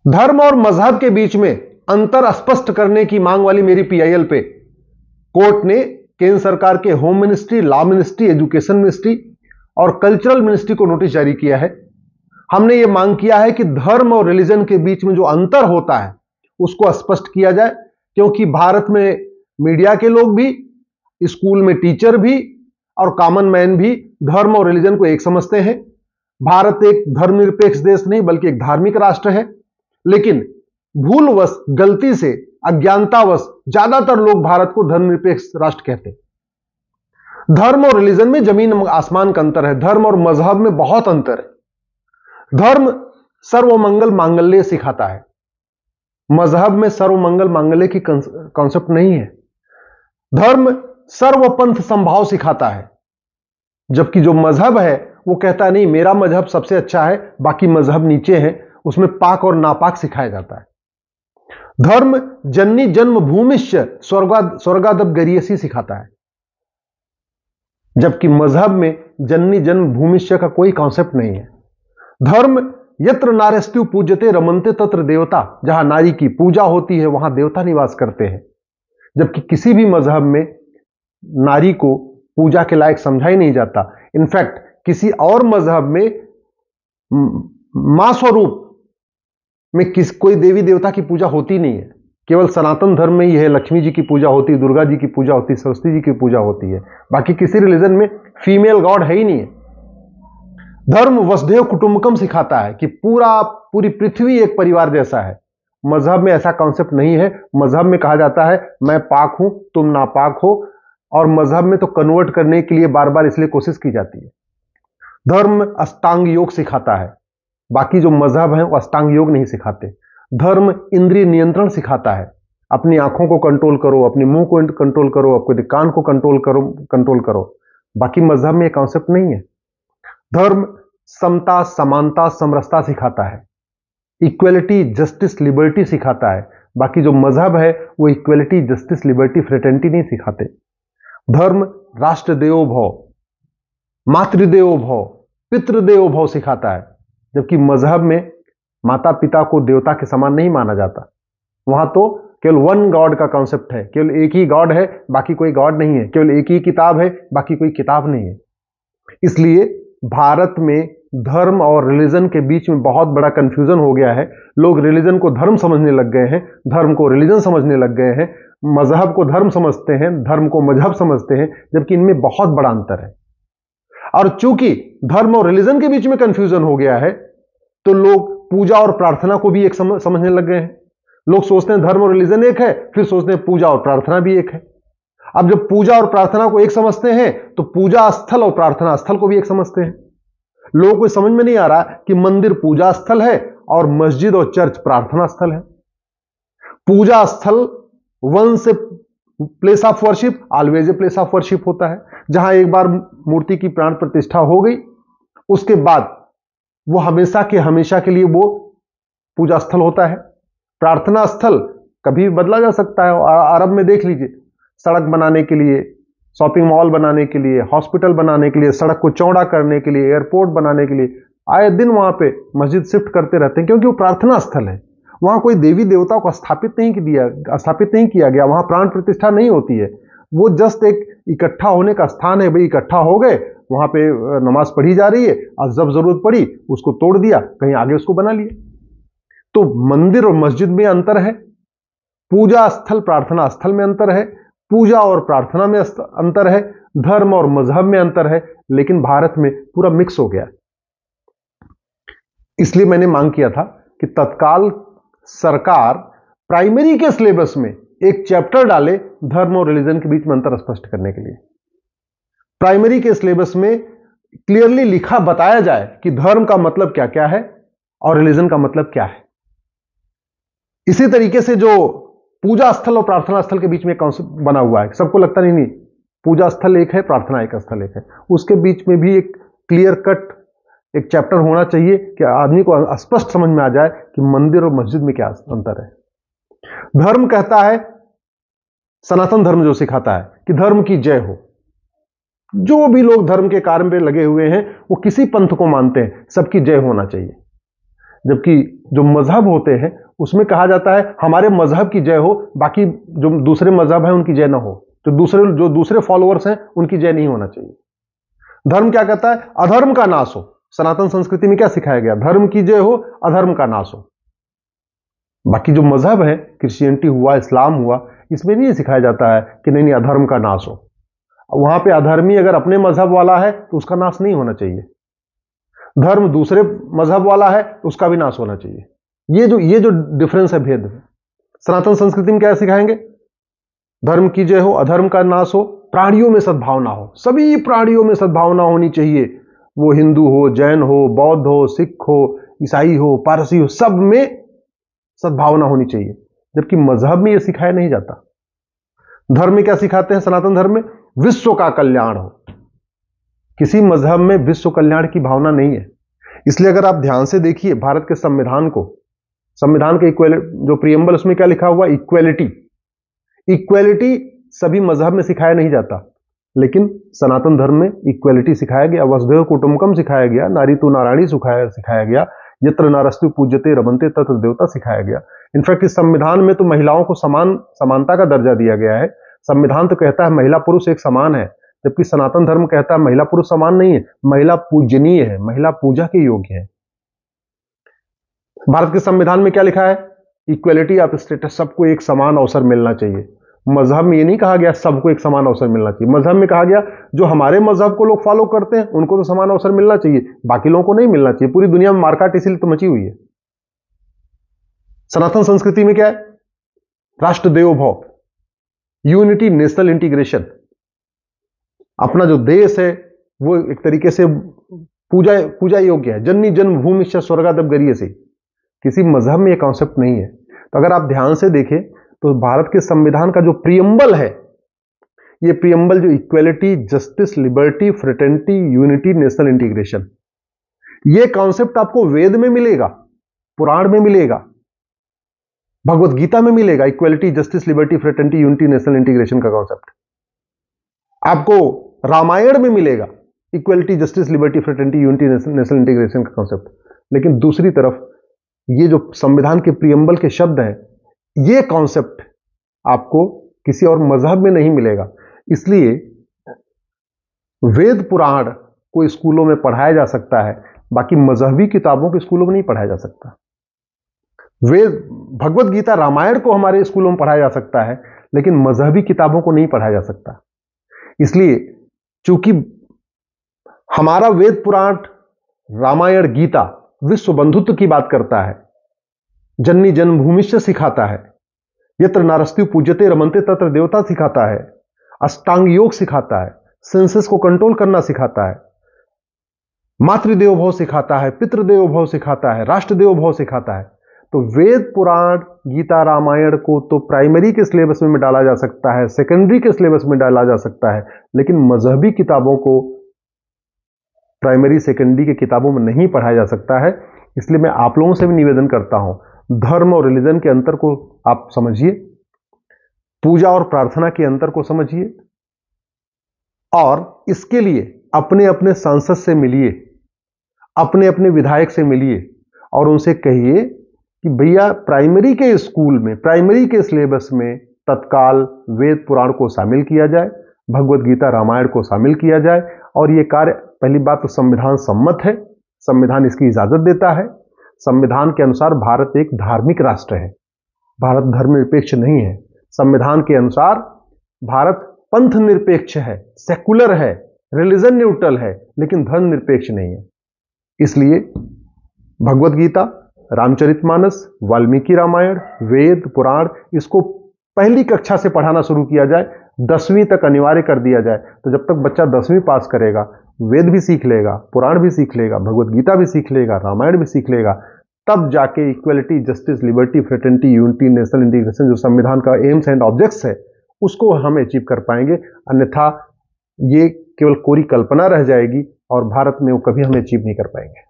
धर्म और मजहब के बीच में अंतर स्पष्ट करने की मांग वाली मेरी पीआईएल पे कोर्ट ने केंद्र सरकार के home ministry, law ministry, education ministry और कल्चरल मिनिस्ट्री को नोटिस जारी किया है। हमने यह मांग किया है कि धर्म और रिलीजन के बीच में जो अंतर होता है उसको स्पष्ट किया जाए, क्योंकि भारत में मीडिया के लोग भी, स्कूल में टीचर भी और कॉमन मैन भी धर्म और रिलीजन को एक समझते हैं। भारत एक धर्मनिरपेक्ष देश नहीं बल्कि एक धार्मिक राष्ट्र है, लेकिन भूलवश, गलती से, अज्ञानतावश ज्यादातर लोग भारत को धर्मनिरपेक्ष राष्ट्र कहते हैं। धर्म और रिलीजन में जमीन आसमान का अंतर है। धर्म और मजहब में बहुत अंतर है। धर्म सर्वमंगल मांगल्य सिखाता है, मजहब में सर्वमंगल मांगल्य की कॉन्सेप्ट नहीं है। धर्म सर्वपंथ संभाव सिखाता है, जबकि जो मजहब है वो कहता है नहीं, मेरा मजहब सबसे अच्छा है, बाकी मजहब नीचे है, उसमें पाक और नापाक सिखाया जाता है। धर्म जन्नी जन्म भूमिश्च स्वर्गादप गरियसी सिखाता है, जबकि मजहब में जन्नी जन्म भूमिश्च का कोई कॉन्सेप्ट नहीं है। धर्म यत्र नार्यस्तु पूज्यते रमन्ते तत्र देवता, जहां नारी की पूजा होती है वहां देवता निवास करते हैं, जबकि किसी भी मजहब में नारी को पूजा के लायक समझा ही नहीं जाता। इनफैक्ट किसी और मजहब में मां स्वरूप में कोई देवी देवता की पूजा होती नहीं है। केवल सनातन धर्म में ही है, लक्ष्मी जी की पूजा होती है, दुर्गा जी की पूजा होती है, सरस्वती जी की पूजा होती है। बाकी किसी रिलीजन में फीमेल गॉड है ही नहीं है। धर्म वसुधैव कुटुंबकम सिखाता है कि पूरी पृथ्वी एक परिवार जैसा है। मजहब में ऐसा कॉन्सेप्ट नहीं है। मजहब में कहा जाता है मैं पाक हूं, तुम नापाक हो, और मजहब में तो कन्वर्ट करने के लिए बार बार इसलिए कोशिश की जाती है। धर्म अष्टांग योग सिखाता है, बाकी जो मजहब है वो अष्टांग योग नहीं सिखाते। धर्म इंद्रिय नियंत्रण सिखाता है, अपनी आंखों को कंट्रोल करो, अपने मुंह को कंट्रोल करो, अपने कान को कंट्रोल करो। बाकी मजहब में ये कॉन्सेप्ट नहीं है। धर्म समता, समानता, समरसता सिखाता है, इक्वलिटी, जस्टिस, लिबर्टी सिखाता है। बाकी जो मजहब है वो इक्वलिटी, जस्टिस, लिबर्टी, फ्रेटर्निटी नहीं सिखाते। धर्म राष्ट्र देवो भव, मातृदेवो भव, पितृदेवो भव सिखाता है, जबकि मजहब में माता पिता को देवता के समान नहीं माना जाता। वहां तो केवल वन गॉड का कॉन्सेप्ट है, केवल एक ही गॉड है, बाकी कोई गॉड नहीं है, केवल एक ही किताब है, बाकी कोई किताब नहीं है। इसलिए भारत में धर्म और रिलीजन के बीच में बहुत बड़ा कंफ्यूजन हो गया है। लोग रिलीजन को धर्म समझने लग गए हैं, धर्म को रिलीजन समझने लग गए हैं, मजहब को धर्म समझते हैं, धर्म को मजहब समझते हैं, जबकि इनमें बहुत बड़ा अंतर है। और चूंकि धर्म और रिलीजन के बीच में कंफ्यूजन हो गया है, तो लोग पूजा और प्रार्थना को भी एक समझने लग गए हैं। लोग सोचते हैं धर्म और रिलीजन एक है, फिर सोचते हैं पूजा और प्रार्थना भी एक है। अब जब पूजा और प्रार्थना को एक समझते हैं तो पूजा स्थल और प्रार्थना स्थल को भी एक समझते हैं। लोगों को समझ में नहीं आ रहा कि मंदिर पूजा स्थल है और मस्जिद और चर्च प्रार्थना स्थल है। पूजा स्थल once a place of worship, always a place of worship होता है। जहां एक बार मूर्ति की प्राण प्रतिष्ठा हो गई, उसके बाद वो हमेशा के लिए वो पूजा स्थल होता है। प्रार्थना स्थल कभी भी बदला जा सकता है। अरब में देख लीजिए, सड़क बनाने के लिए, शॉपिंग मॉल बनाने के लिए, हॉस्पिटल बनाने के लिए, सड़क को चौड़ा करने के लिए, एयरपोर्ट बनाने के लिए आए दिन वहां पे मस्जिद शिफ्ट करते रहते हैं, क्योंकि वो प्रार्थना स्थल है। वहां कोई देवी देवताओं को स्थापित नहीं किया गया, वहां प्राण प्रतिष्ठा नहीं होती है। वो जस्ट एक इकट्ठा होने का स्थान है। भाई इकट्ठा हो गए, वहां पे नमाज पढ़ी जा रही है, और जब जरूरत पड़ी उसको तोड़ दिया, कहीं आगे उसको बना लिया। तो मंदिर और मस्जिद में अंतर है, पूजा स्थल प्रार्थना स्थल में अंतर है, पूजा और प्रार्थना में अंतर है, धर्म और मजहब में अंतर है। लेकिन भारत में पूरा मिक्स हो गया। इसलिए मैंने मांग किया था कि तत्काल सरकार प्राइमरी के सिलेबस में एक चैप्टर डाले धर्म और रिलीजन के बीच में अंतर स्पष्ट करने के लिए। प्राइमरी के सिलेबस में क्लियरली लिखा बताया जाए कि धर्म का मतलब क्या क्या है और रिलीजन का मतलब क्या है। इसी तरीके से जो पूजा स्थल और प्रार्थना स्थल के बीच में कॉन्सेप्ट बना हुआ है, सबको लगता नहीं पूजा स्थल एक है, प्रार्थना एक स्थल एक है, उसके बीच में भी एक क्लियर कट एक चैप्टर होना चाहिए कि आदमी को स्पष्ट समझ में आ जाए कि मंदिर और मस्जिद में क्या अंतर है। धर्म कहता है, सनातन धर्म जो सिखाता है कि धर्म की जय हो। जो भी लोग धर्म के कार्य में लगे हुए हैं वो किसी पंथ को मानते हैं, सबकी जय होना चाहिए। जबकि जो मजहब होते हैं उसमें कहा जाता है हमारे मजहब की जय हो, बाकी जो दूसरे मजहब हैं उनकी जय ना हो, जो दूसरे फॉलोअर्स हैं उनकी जय नहीं होना चाहिए। धर्म क्या कहता है? अधर्म का नाश हो। सनातन संस्कृति में क्या सिखाया गया? धर्म की जय हो, अधर्म का नाश हो। बाकी जो मजहब है, क्रिश्चियनिटी हुआ, इस्लाम हुआ, इसमें नहीं सिखाया जाता है कि नहीं अधर्म का नाश हो। वहां पे अधर्मी अगर अपने मजहब वाला है तो उसका नाश नहीं होना चाहिए, धर्म दूसरे मजहब वाला है तो उसका भी नाश होना चाहिए। ये जो डिफरेंस है, भेद है। सनातन संस्कृति में क्या सिखाएंगे? धर्म की जय हो, अधर्म का नाश हो, प्राणियों में सद्भावना हो, सभी प्राणियों में सद्भावना होनी चाहिए। वो हिंदू हो, जैन हो, बौद्ध हो, सिख हो, ईसाई हो, पारसी हो, सब में सद्भावना होनी चाहिए। जबकि मजहब में यह सिखाया नहीं जाता। धर्म में क्या सिखाते हैं? सनातन धर्म में विश्व का कल्याण हो। किसी मजहब में विश्व कल्याण की भावना नहीं है। इसलिए अगर आप ध्यान से देखिए भारत के संविधान को, संविधान के जो प्रियम्बल, उसमें क्या लिखा हुआ? इक्वेलिटी। इक्वेलिटी सभी मजहब में सिखाया नहीं जाता, लेकिन सनातन धर्म में इक्वेलिटी सिखाया गया, वसुधैव कुटुंबकम सिखाया गया, नारी तु नारायणी सिखाया गया, यत्र नारस्तु पूज्यते रमन्ते तत्र देवता सिखाया गया। इनफैक्ट इस संविधान में तो महिलाओं को समानता का दर्जा दिया गया है। संविधान तो कहता है महिला पुरुष एक समान है, जबकि सनातन धर्म कहता है महिला पुरुष समान नहीं है, महिला पूजनीय है, महिला पूजा के योग्य है। भारत के संविधान में क्या लिखा है? इक्वेलिटी ऑफ स्टेटस, सबको एक समान अवसर मिलना चाहिए। मजहब में ये नहीं कहा गया सबको एक समान अवसर मिलना चाहिए। मजहब में कहा गया जो हमारे मजहब को लोग फॉलो करते हैं उनको तो समान अवसर मिलना चाहिए, बाकी लोगों को नहीं मिलना चाहिए। पूरी दुनिया में मारकाट इसीलिए तो मची हुई है। सनातन संस्कृति में क्या है? राष्ट्र देवो भव, यूनिटी, नेशनल इंटीग्रेशन। अपना जो देश है वो एक तरीके से पूजा योग्य है। जननी जन्मभूमि स्वर्गादप गरीयसी। किसी मजहब में यह कॉन्सेप्ट नहीं है। तो अगर आप ध्यान से देखें तो भारत के संविधान का जो प्रियम्बल है, ये प्रियम्बल जो equality, justice, liberty, fraternity, unity, national integration, ये कॉन्सेप्ट आपको वेद में मिलेगा, पुराण में मिलेगा, भगवत गीता में मिलेगा। Equality, justice, liberty, fraternity, unity, national integration का कॉन्सेप्ट आपको रामायण में मिलेगा। Equality, justice, liberty, fraternity, unity, national integration का कॉन्सेप्ट। लेकिन दूसरी तरफ ये जो संविधान के प्रियम्बल के शब्द हैं, ये कॉन्सेप्ट आपको किसी और मजहब में नहीं मिलेगा। इसलिए वेद पुराण को स्कूलों में पढ़ाया जा सकता है, बाकी मजहबी किताबों के स्कूलों में नहीं पढ़ाया जा सकता। वेद, भगवत गीता, रामायण को हमारे स्कूलों में पढ़ाया जा सकता है, लेकिन मजहबी किताबों को नहीं पढ़ाया जा सकता। इसलिए चूंकि हमारा वेद पुराण, रामायण, गीता विश्व बंधुत्व की बात करता है, जननी जन्मभूमि से सिखाता है, यत्र नारस्त्यु पूज्यते रमन्ते तत्र देवता सिखाता है, अष्टांग योग सिखाता है, सेंसेस को कंट्रोल करना सिखाता है, मातृदेव भव सिखाता है, पितृदेव भव सिखाता है, राष्ट्रदेव भव सिखाता है। तो वेद पुराण, गीता, रामायण को तो प्राइमरी के सिलेबस में डाला जा सकता है, सेकेंडरी के सिलेबस में डाला जा सकता है, लेकिन मजहबी किताबों को प्राइमरी, सेकेंडरी की किताबों में नहीं पढ़ाया जा सकता है। इसलिए मैं आप लोगों से भी निवेदन करता हूं, धर्म और रिलीजन के अंतर को आप समझिए, पूजा और प्रार्थना के अंतर को समझिए, और इसके लिए अपने अपने सांसद से मिलिए, अपने अपने विधायक से मिलिए और उनसे कहिए कि भैया प्राइमरी के स्कूल में, प्राइमरी के सिलेबस में तत्काल वेद पुराण को शामिल किया जाए, भगवत गीता, रामायण को शामिल किया जाए। और यह कार्य, पहली बात तो संविधान सम्मत है, संविधान इसकी इजाजत देता है। संविधान के अनुसार भारत एक धार्मिक राष्ट्र है, भारत धर्मनिरपेक्ष नहीं है। संविधान के अनुसार भारत पंथ निरपेक्ष है, सेकुलर है, रिलीजन न्यूट्रल है, लेकिन धर्म निरपेक्ष नहीं है। इसलिए भगवत गीता, रामचरितमानस, वाल्मीकि रामायण, वेद पुराण, इसको पहली कक्षा से पढ़ाना शुरू किया जाए, 10वीं तक अनिवार्य कर दिया जाए। तो जब तक बच्चा 10वीं पास करेगा, वेद भी सीख लेगा, पुराण भी सीख लेगा, भगवत गीता भी सीख लेगा, रामायण भी सीख लेगा, तब जाके equality, justice, liberty, fraternity, unity, national integration जो संविधान का एम्स एंड ऑब्जेक्ट्स है, उसको हम अचीव कर पाएंगे। अन्यथा ये केवल कोरी कल्पना रह जाएगी और भारत में वो कभी हम अचीव नहीं कर पाएंगे।